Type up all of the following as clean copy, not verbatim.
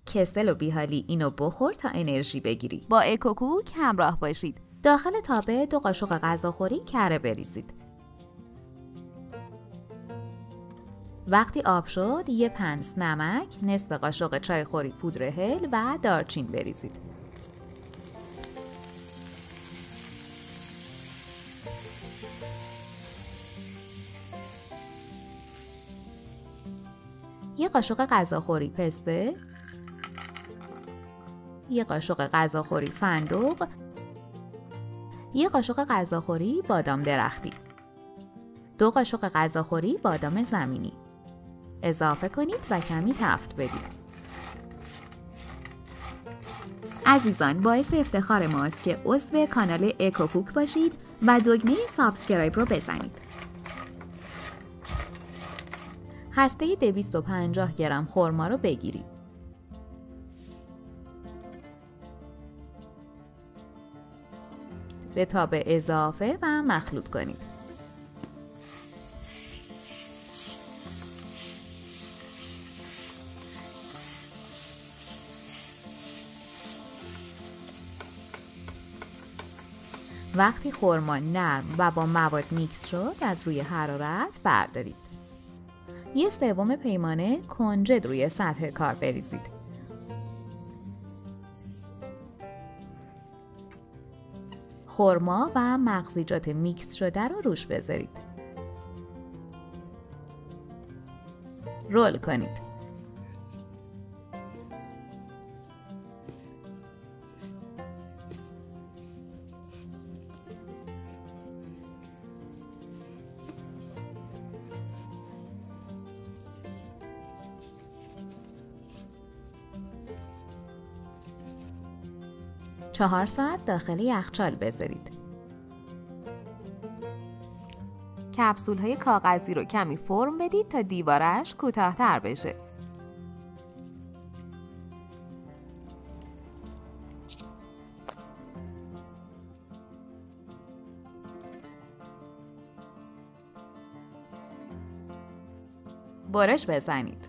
کسل و بیحالی اینو بخور تا انرژی بگیری. با اکوکوک همراه باشید. داخل تابه 2 قاشق غذاخوری کره بریزید. وقتی آب شد یه پنس نمک، نصف قاشق چایخوری پودر هل و دارچین بریزید. یه قاشق غذاخوری پسته، یه قاشق غذاخوری فندق، یه قاشق غذاخوری بادام درختی، 2 قاشق غذاخوری بادام زمینی اضافه کنید و کمی تفت بدید. عزیزان، باعث افتخار ماست که عضو کانال اکوکوک باشید و دکمه سابسکرایب رو بزنید. هسته 250 گرم خرما رو بگیرید. به تابه اضافه و مخلوط کنید. وقتی خرما نرم و با مواد میکس شد از روی حرارت بردارید. 1/3 پیمانه کنجد روی سطح کار بریزید. خرما و مغزیجات میکس شده رو روش بذارید. رول کنید. چهار ساعت داخل یخچال بذارید. کپسول های کاغذی رو کمی فرم بدید تا دیوارش کوتاه‌تر بشه. برش بزنید.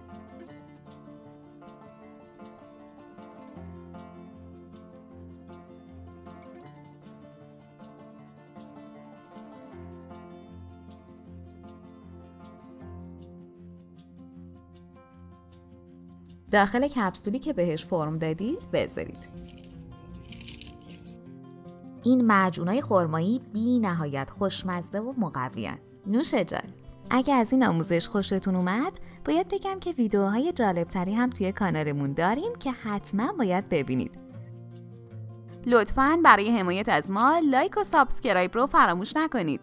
داخل کپسولی که بهش فرم دادید بذارید. این معجونای خرمایی بی نهایت خوشمزه و مقوی‌ان. نوش جان. اگه از این آموزش خوشتون اومد، باید بگم که ویدیوهای جالبتری هم توی کانالمون داریم که حتما باید ببینید. لطفاً برای حمایت از ما لایک و سابسکرایب رو فراموش نکنید.